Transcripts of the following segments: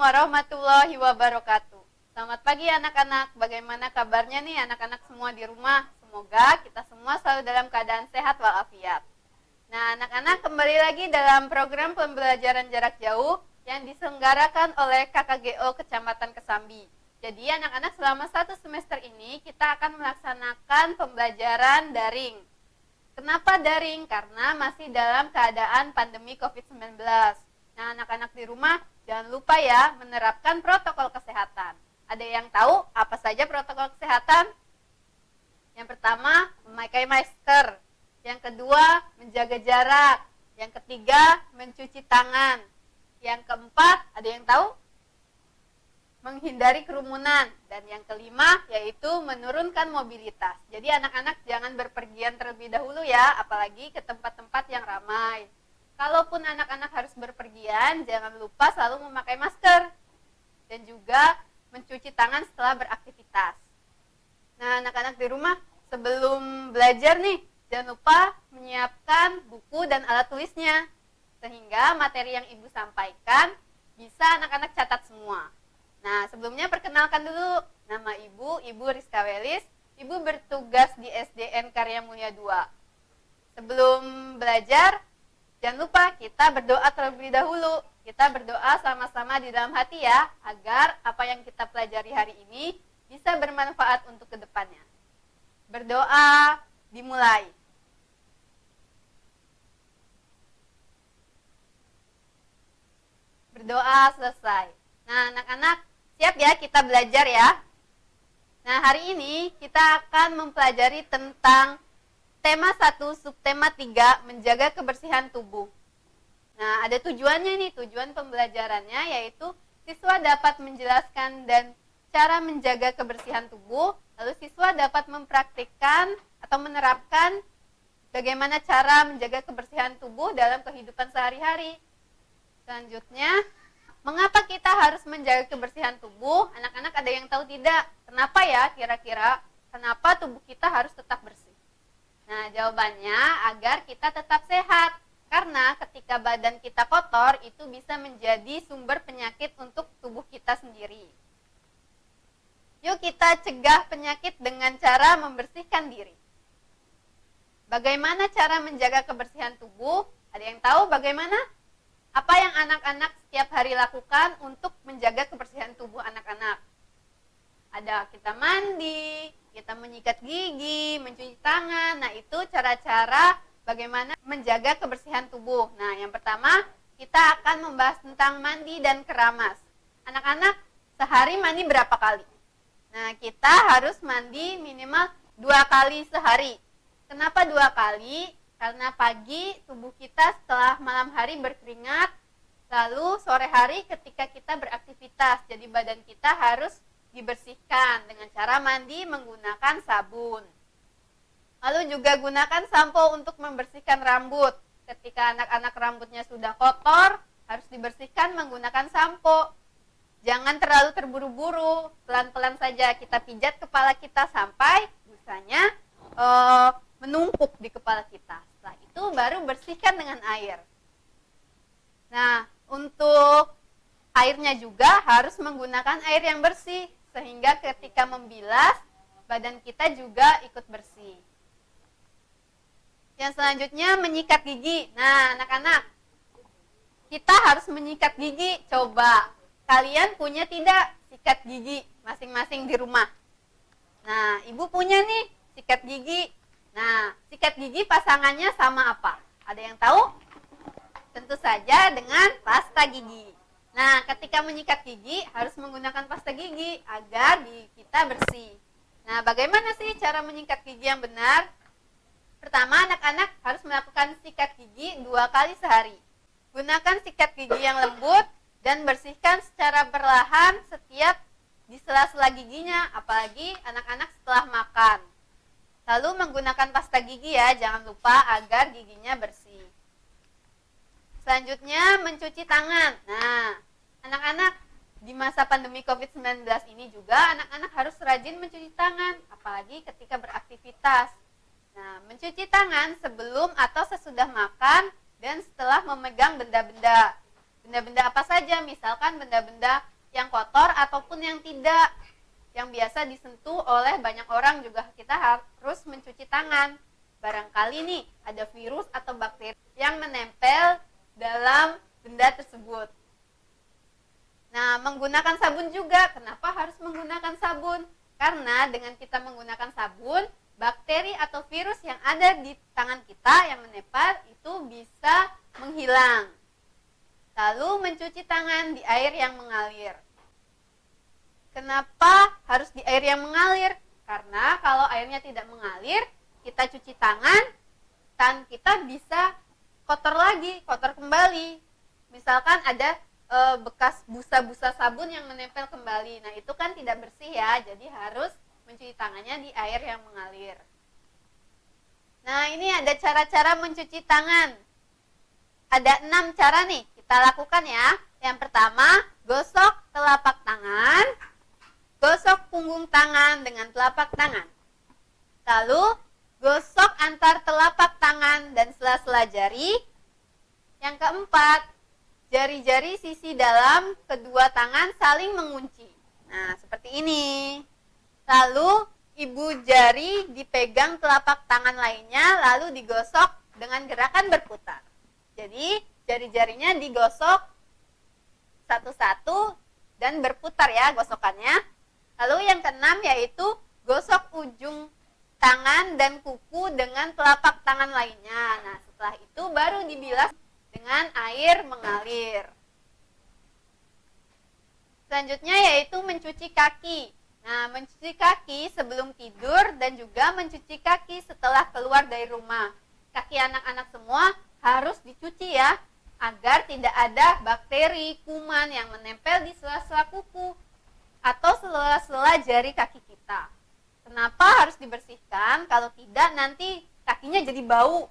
warahmatullahi wabarakatuh. Selamat pagi anak-anak. Bagaimana kabarnya nih anak-anak semua di rumah? Semoga kita semua selalu dalam keadaan sehat walafiat. Nah, anak-anak, kembali lagi dalam program pembelajaran jarak jauh yang diselenggarakan oleh KKGO Kecamatan Kesambi. Jadi anak-anak, selama 1 semester ini kita akan melaksanakan pembelajaran daring. Kenapa daring? Karena masih dalam keadaan pandemi COVID-19. Nah, anak-anak di rumah jangan lupa ya menerapkan protokol kesehatan. Ada yang tahu apa saja protokol kesehatan? Yang pertama, memakai masker. Yang kedua, menjaga jarak. Yang ketiga, mencuci tangan. Yang keempat, ada yang tahu? Menghindari kerumunan. Dan yang kelima, yaitu menurunkan mobilitas. Jadi anak-anak jangan berpergian terlebih dahulu ya, apalagi ke tempat-tempat yang ramai. Kalaupun anak-anak harus berpergian, jangan lupa selalu memakai masker. Dan juga mencuci tangan setelah beraktivitas. Nah, anak-anak di rumah, sebelum belajar nih, jangan lupa menyiapkan buku dan alat tulisnya. Sehingga materi yang Ibu sampaikan bisa anak-anak catat semua. Nah, sebelumnya perkenalkan dulu. Nama Ibu Rizka Welis. Ibu bertugas di SDN Karya Mulia 2. Sebelum belajar, jangan lupa kita berdoa terlebih dahulu. Kita berdoa sama-sama di dalam hati ya, agar apa yang kita pelajari hari ini bisa bermanfaat untuk kedepannya. Berdoa dimulai. Berdoa selesai. Nah, anak-anak, siap ya kita belajar ya. Nah, hari ini kita akan mempelajari tentang tema 1, subtema 3, menjaga kebersihan tubuh. Nah, ada tujuannya nih, tujuan pembelajarannya yaitu siswa dapat menjelaskan dan cara menjaga kebersihan tubuh, lalu siswa dapat mempraktikkan atau menerapkan bagaimana cara menjaga kebersihan tubuh dalam kehidupan sehari-hari. Selanjutnya, mengapa kita harus menjaga kebersihan tubuh? Anak-anak ada yang tahu tidak? Kenapa ya kira-kira? Kenapa tubuh kita harus tetap bersih? Nah, jawabannya agar kita tetap sehat. Karena ketika badan kita kotor, itu bisa menjadi sumber penyakit untuk tubuh kita sendiri. Yuk kita cegah penyakit dengan cara membersihkan diri. Bagaimana cara menjaga kebersihan tubuh? Ada yang tahu bagaimana? Apa yang anak-anak setiap hari lakukan untuk menjaga kebersihan tubuh anak-anak? Ada kita mandi, kita menyikat gigi, mencuci tangan. Nah, itu cara-cara bagaimana menjaga kebersihan tubuh. Nah, yang pertama kita akan membahas tentang mandi dan keramas. Anak-anak sehari mandi berapa kali? Nah, kita harus mandi minimal 2 kali sehari. Kenapa 2 kali? Karena pagi tubuh kita setelah malam hari berkeringat, lalu sore hari ketika kita beraktivitas. Jadi badan kita harus dibersihkan dengan cara mandi menggunakan sabun. Lalu juga gunakan sampo untuk membersihkan rambut. Ketika anak-anak rambutnya sudah kotor, harus dibersihkan menggunakan sampo. Jangan terlalu terburu-buru, pelan-pelan saja kita pijat kepala kita sampai busanya menumpuk di kepala kita. Setelah itu baru bersihkan dengan air. Nah, untuk airnya juga harus menggunakan air yang bersih, sehingga ketika membilas, badan kita juga ikut bersih. Yang selanjutnya, menyikat gigi. Nah, anak-anak, kita harus menyikat gigi. Coba, kalian punya tidak sikat gigi masing-masing di rumah? Nah, Ibu punya nih sikat gigi. Nah, sikat gigi pasangannya sama apa? Ada yang tahu? Tentu saja dengan pasta gigi. Nah, ketika menyikat gigi harus menggunakan pasta gigi agar gigi kita bersih. Nah, bagaimana sih cara menyikat gigi yang benar? Pertama, anak-anak harus melakukan sikat gigi 2 kali sehari. Gunakan sikat gigi yang lembut dan bersihkan secara perlahan setiap di sela-sela giginya, apalagi anak-anak setelah makan. Lalu menggunakan pasta gigi ya, jangan lupa agar giginya bersih. Selanjutnya, mencuci tangan. Nah, anak-anak di masa pandemi COVID-19 ini juga anak-anak harus rajin mencuci tangan, apalagi ketika beraktivitas. Nah, mencuci tangan sebelum atau sesudah makan dan setelah memegang benda-benda. Benda-benda apa saja? Misalkan benda-benda yang kotor ataupun yang tidak, yang biasa disentuh oleh banyak orang juga kita harus mencuci tangan. Barangkali nih ada virus atau bakteri yang menempel dalam benda tersebut. Nah, menggunakan sabun juga. Kenapa harus menggunakan sabun? Karena dengan kita menggunakan sabun, bakteri atau virus yang ada di tangan kita yang menempel itu bisa menghilang. Lalu mencuci tangan di air yang mengalir. Kenapa harus di air yang mengalir? Karena kalau airnya tidak mengalir, kita cuci tangan kita bisa kotor lagi, kotor kembali. Misalkan ada bekas busa-busa sabun yang menempel kembali. Nah, itu kan tidak bersih ya, jadi harus mencuci tangannya di air yang mengalir. Nah, ini ada cara-cara mencuci tangan. Ada 6 cara nih, kita lakukan ya. Yang pertama, gosok telapak tangan, gosok punggung tangan dengan telapak tangan. Lalu, gosok antar telapak tangan dan sela-sela jari. Yang keempat, jari-jari sisi dalam kedua tangan saling mengunci. Nah, seperti ini. Lalu, ibu jari dipegang telapak tangan lainnya, lalu digosok dengan gerakan berputar. Jadi, jari-jarinya digosok satu-satu dan berputar ya gosokannya. Lalu yang keenam yaitu gosok ujung tangan dan kuku dengan telapak tangan lainnya. Nah, setelah itu baru dibilas dengan air mengalir. Selanjutnya yaitu mencuci kaki. Nah, mencuci kaki sebelum tidur dan juga mencuci kaki setelah keluar dari rumah. Kaki anak-anak semua harus dicuci ya, agar tidak ada bakteri, kuman yang menempel di sela-sela kuku atau sela-sela jari kaki kita. Kenapa harus dibersihkan? Kalau tidak nanti kakinya jadi bau.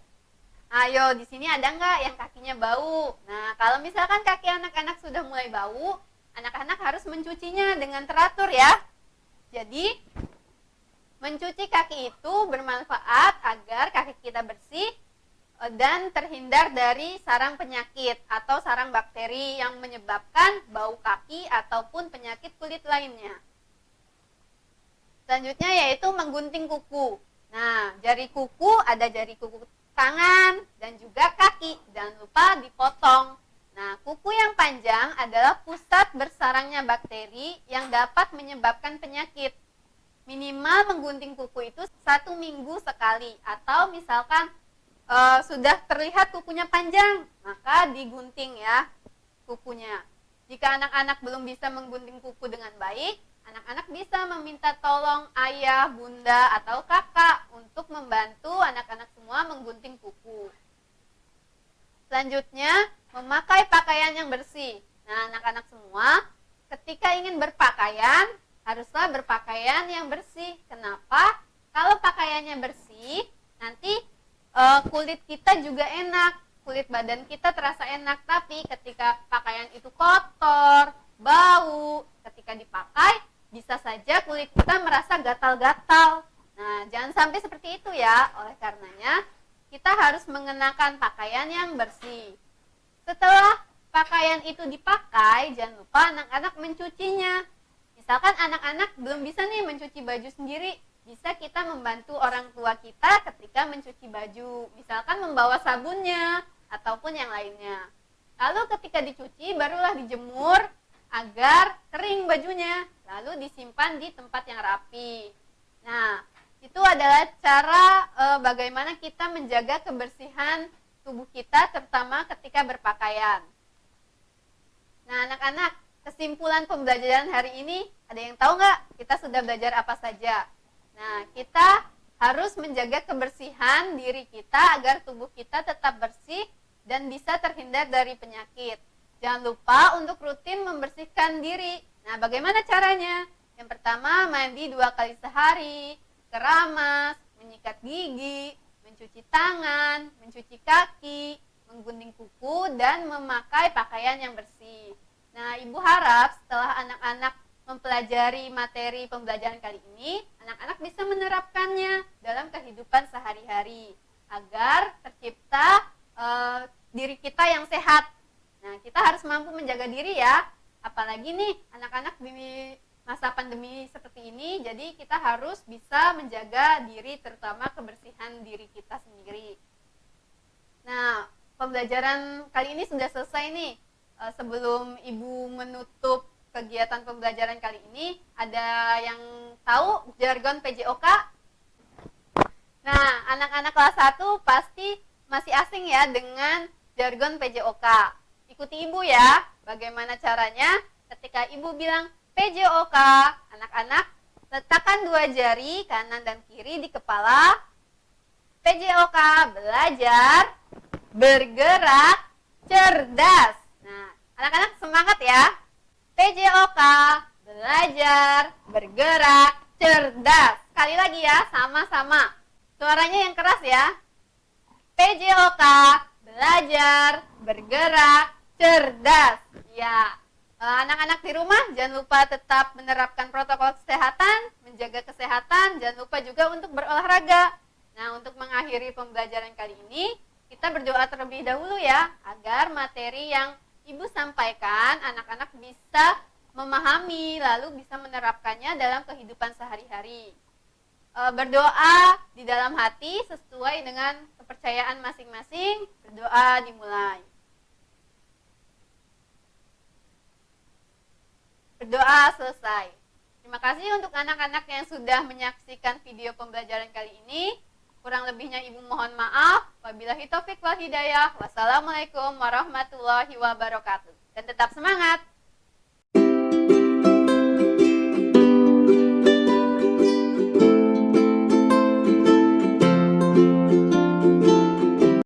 Ayo, di sini ada nggak yang kakinya bau? Nah, kalau misalkan kaki anak-anak sudah mulai bau, anak-anak harus mencucinya dengan teratur ya. Jadi, mencuci kaki itu bermanfaat agar kaki kita bersih dan terhindar dari sarang penyakit atau sarang bakteri yang menyebabkan bau kaki ataupun penyakit kulit lainnya. Selanjutnya yaitu menggunting kuku. Nah, jari kuku ada jari kuku tangan dan juga kaki, jangan lupa dipotong. Nah, kuku yang panjang adalah pusat bersarangnya bakteri yang dapat menyebabkan penyakit. Minimal menggunting kuku itu 1 minggu sekali, atau misalkan sudah terlihat kukunya panjang, maka digunting ya kukunya. Jika anak-anak belum bisa menggunting kuku dengan baik, anak-anak bisa meminta tolong ayah, bunda, atau kakak untuk membantu anak-anak semua menggunting kuku. Selanjutnya, memakai pakaian yang bersih. Nah, anak-anak semua ketika ingin berpakaian, haruslah berpakaian yang bersih. Kenapa? Kalau pakaiannya bersih, nanti kulit kita juga enak. Kulit badan kita terasa enak, tapi ketika pakaian itu kotor, bau, ketika dipakai, bisa saja kulit kita merasa gatal-gatal. Nah, jangan sampai seperti itu ya. Oleh karenanya, kita harus mengenakan pakaian yang bersih. Setelah pakaian itu dipakai, jangan lupa anak-anak mencucinya. Misalkan anak-anak belum bisa nih mencuci baju sendiri, bisa kita membantu orang tua kita ketika mencuci baju. Misalkan membawa sabunnya ataupun yang lainnya. Lalu ketika dicuci, barulah dijemur agar kering bajunya, lalu disimpan di tempat yang rapi. Nah, itu adalah cara bagaimana kita menjaga kebersihan tubuh kita, terutama ketika berpakaian. Nah, anak-anak, kesimpulan pembelajaran hari ini, ada yang tahu nggak kita sudah belajar apa saja? Nah, kita harus menjaga kebersihan diri kita agar tubuh kita tetap bersih dan bisa terhindar dari penyakit. Jangan lupa untuk rutin membersihkan diri. Nah, bagaimana caranya? Yang pertama, mandi 2 kali sehari, keramas, menyikat gigi, mencuci tangan, mencuci kaki, menggunting kuku, dan memakai pakaian yang bersih. Nah, Ibu harap setelah anak-anak mempelajari materi pembelajaran kali ini, anak-anak bisa menerapkannya dalam kehidupan sehari-hari agar tercipta diri kita yang sehat. Nah, kita harus mampu menjaga diri ya, apalagi Apalagi nih anak-anak di masa pandemi seperti ini, jadi kita harus bisa menjaga diri, terutama kebersihan diri kita sendiri. Nah, pembelajaran kali ini sudah selesai nih. Sebelum Ibu menutup kegiatan pembelajaran kali ini, ada yang tahu jargon PJOK? Nah, anak-anak kelas 1 pasti masih asing ya dengan jargon PJOK. Ikuti Ibu ya, bagaimana caranya ketika Ibu bilang PJOK, anak-anak letakkan 2 jari kanan dan kiri di kepala. PJOK, belajar, bergerak, cerdas. Nah, anak-anak semangat ya. PJOK, belajar, bergerak, cerdas. Sekali lagi ya, sama-sama. Suaranya yang keras ya. PJOK, belajar, bergerak, cerdas. Ya, anak-anak di rumah jangan lupa tetap menerapkan protokol kesehatan, menjaga kesehatan, jangan lupa juga untuk berolahraga. Nah, untuk mengakhiri pembelajaran kali ini, kita berdoa terlebih dahulu ya, agar materi yang Ibu sampaikan anak-anak bisa memahami lalu bisa menerapkannya dalam kehidupan sehari-hari. Berdoa di dalam hati sesuai dengan kepercayaan masing-masing. Berdoa dimulai. Berdoa selesai. Terima kasih untuk anak-anak yang sudah menyaksikan video pembelajaran kali ini. Kurang lebihnya Ibu mohon maaf. Wabillahi taufik wal hidayah. Wassalamualaikum warahmatullahi wabarakatuh. Dan tetap semangat.